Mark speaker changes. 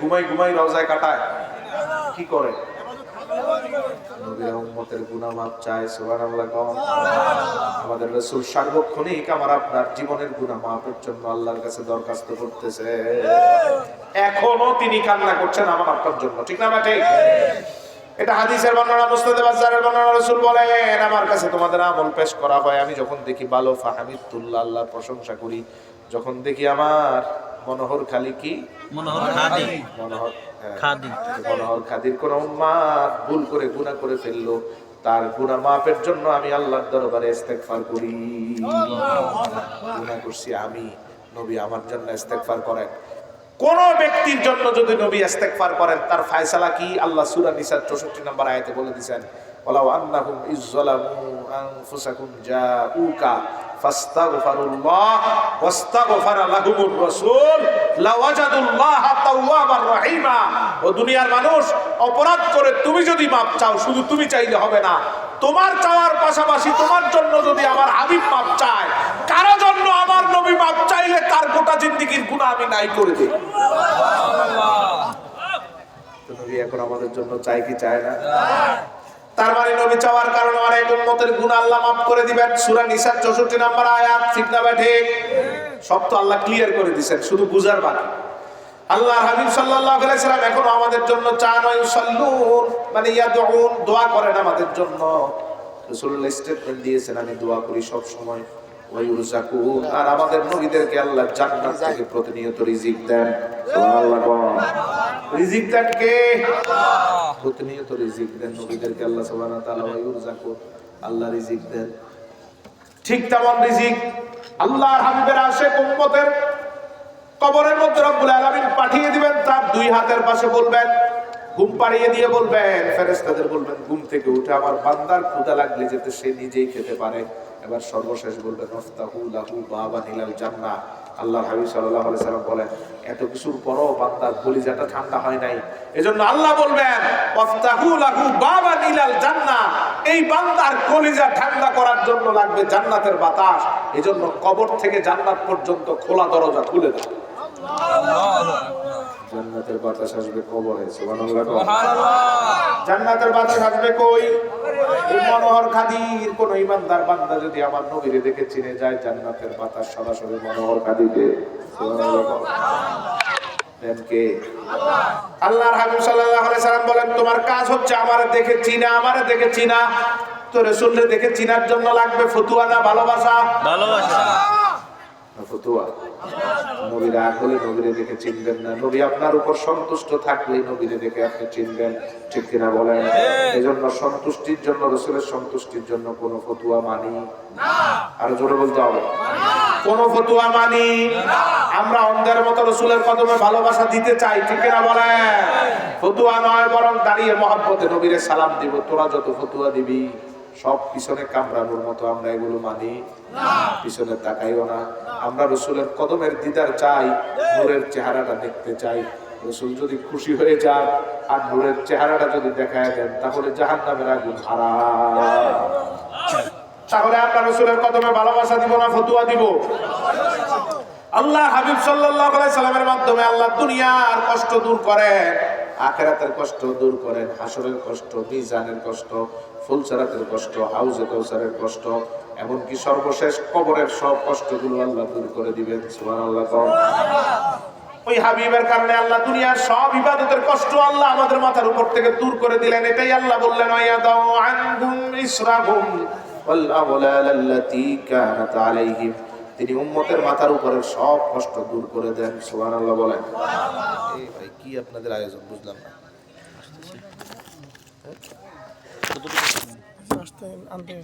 Speaker 1: ঘুমাই ঘুমাই রওজায় কাটায়, কি করে? নবীরা উম্মতের গুনাহ মাফ চায়, সুবহানাল্লাহ। আমাদের রাসূল সার্বক্ষণিক আমার আপনার জীবনের গুনাহ মাফের জন্য আল্লাহর কাছে দরখাস্ত করতেছে। এখনো তিনি কান্না করছেন আমার আপনার জন্য, ঠিক না ঠিক? এটা হাদিসের বর্ণনা, মুসনাদে বাজ্জারের বর্ণনা। রাসূল বলেন, আমার কাছে তোমাদের আমল পেশ করা হয়, আমি যখন দেখি ভালো ফাহামিদুল্লাহ, আল্লাহর প্রশংসা করি। যখন দেখি আমার মনোহর খালি কি মনোহর খাদির কোন উম্মাত ভুল করে গুনাহ করে ফেললো, তার গুনাহ মাফের জন্য আমি আল্লাহর দরবারে ইস্তেগফার করি। গুনাহ করছি আমি, নবী আমার জন্য ইস্তেগফার করেন। কোন ব্যক্তির জন্য যদি নবী ইস্তেগফার করেন, তার ফয়সালা কি? আল্লাহ সূরা নিসার 64 নম্বর আয়াতে বলে দিয়েছেন, ওয়ালাউ আন্নাহুম ইযযালামু আনফুসাকুম জাউকা ফাস্তাগফিরুল্লাহ ওয়াস্তাগফারা লাহুমুর রাসূল লাওয়াজাদুল্লাহা তাওয়াবার রহিমা। ও দুনিয়ার মানুষ, অপরাধ করে তুমি যদি মাপ চাও, শুধু তুমি চাইলে হবে না, তোমার চাওয়ার পাশাপাশি তোমার জন্য যদি আমার হাবিব মাপ চায়, কারো জন্য আমার নবী মাপ চাইলে তার গোটা জিন্দেগীর গুনাহ আমি নাই করে দেই। সুবহানাল্লাহ। তো নবী এখন আমাদের জন্য চাই কি চায় না? তার মানে নবী চাওয়ার কারণে অনেক উম্মতের গুনাহ আল্লাহ মাফ করে দিবেন। সূরা নিসার 64 নম্বর আয়াত, ঠিক না ঠিক? সব তো আল্লাহ ক্লিয়ার করে দিবেন, শুধু বুঝার বাকি। আল্লাহর হাবিব সাল্লাল্লাহু আলাইহি সাল্লাম এখন আমাদের জন্য চান, ইউসাল্লুন মানে ইয়াদউন, দোয়া করেন আমাদের জন্য। রাসূলুল্লাহ স্টেটমেন্ট দিয়েছেন, আমি দোয়া করি সব সময়। ওয়ায়ুরযাকুন, আর আমাদের নবীদেরকে আল্লাহ জান্নাত থেকে প্রতিনিয়ত রিজিক দেন। সুবহানাল্লাহ। রিজিক দেন কে? আল্লাহ। প্রতিনিয়ত রিজিক দেন নবীদেরকে আল্লাহ সুবহানাহু ওয়া তাআলা। ওয়ায়ুরযাকুন, আল্লাহ রিজিক দেন। ঠিক তেমন রিজিক আল্লাহর হাবিবের আশিক উম্মতের কবরের মধ্যে রব্বুল আলামিন পাঠিয়ে দিবেন। তার দুই হাতের পাশে বলবেন, ঘুম পাড়িয়ে দিয়ে বলবেন, ফেরেশতাদের বলবেন, ঘুম থেকে উঠে আমার বান্দার ক্ষুধা লাগলে যাতে সে নিজেই খেতে পারে। এবার সর্বশেষ বলবেন, ওয়াফতাহু লাহু বাবান ইলাল জান্নাহ। আল্লাহর হাবিব সাল্লাল্লাহু আলাইহি সাল্লাম বলেন, এত কিছুর পরও বান্দার কলিজাটা ঠান্ডা হয় নাই, এজন্য আল্লাহ বলবেন, ওয়াফতাহু লাহু বাবান ইলাল জান্নাহ। এই বান্দার কলিজা ঠান্ডা করার জন্য লাগবে জান্নাতের বাতাস, এজন্য কবর থেকে জান্নাত পর্যন্ত খোলা দরজা খুলে দাও। জান্নাতের বাতাস আসবে কবরে। সুবহানাল্লাহ। জান্নাতের বাতাস আসবে কই? মনোহর খাদির কোন ইমানদার বান্দা যদি আমার নবীরে দেখে চিনে যায়, জান্নাতের বাতাস সরাসরি মনোহর খাদিকে। সুবহানাল্লাহ। কে? আল্লাহর হাবিব সাল্লাল্লাহু আলাইহি সাল্লাম বলেন, তোমার কাজ হচ্ছে আমারে দেখে চিনা, আমারে দেখে চিনা। তো রাসূলকে দেখে চিনার জন্য লাগবে ফতুয়া না ভালোবাসা? ভালোবাসা। ফতুয়া। নবীর আগলে নবীরে দেখে চিনবেন না, নবী আপনার উপর সন্তুষ্ট থাকলে নবীরে দেখে আপনি চিনবেন, ঠিক কিনা বলেন? এজন্য সন্তুষ্টির জন্য, রাসূলের সন্তুষ্টির জন্য কোন ফতুয়া মানি না। আর জোরে বলতে হবে, কোন ফতুয়া মানি না। আমরা অন্ধের মতো রাসূলের কদমে ভালোবাসা দিতে চাই, ঠিক কিনা বলেন? ফতুয়া নয়, বরং দাঁড়িয়ে মহব্বতে নবীরে সালাম দিব। তোরা যত ফতুয়া দিবি সব পিছনে কামড়ানোর মতো, আমরা এগুলো মানি না। পিছনে তাকাইও না। আমরা রাসূলের কদমের দিদার চাই, নূরের চেহারাটা দেখতে চাই। রাসূল যদি খুশি হয়ে যান আর নূরের চেহারাটা যদি দেখায় দেন, তাহলে জাহান্নামের আগুন হারাম। তাহলে আমরা রাসূলের কদমে ভালোবাসা দিব না ফতুয়া দিব? আল্লাহ হাবিব সাল্লাল্লাহু আলাইহি সাল্লামের মাধ্যমে আল্লাহ দুনিয়ার কষ্ট দূর করেন, আখিরাতের কষ্ট দূর করেন, হাসরের কষ্ট, মিজানের কষ্ট, ফুলসিরাতের কষ্ট, হাউজে কাউসারের কষ্ট, এমনকি সর্বশেষ কবরের সব কষ্টগুলো আল্লাহ দূর করে দিবেন। সুবহানাল্লাহ। ওই হাবিবের কারণে আল্লাহ দুনিয়ার সব ইবাদতের কষ্ট আল্লাহ আমাদের মাথার উপর থেকে দূর করে দিলেন। এটাই আল্লাহ বললেন, ওয়ায়াদাউ আনহুম ইসরাহুম ওয়াল আগলাল আল্লাতী কানাত আলাইহিম। তিনি উম্মতের মাথার উপরের সব কষ্ট দূর করে দেন। সুবহানাল্লাহ বলেন। এই ভাই কি আপনাদের আয়োজন বুঝলাম না। আসতে আনতে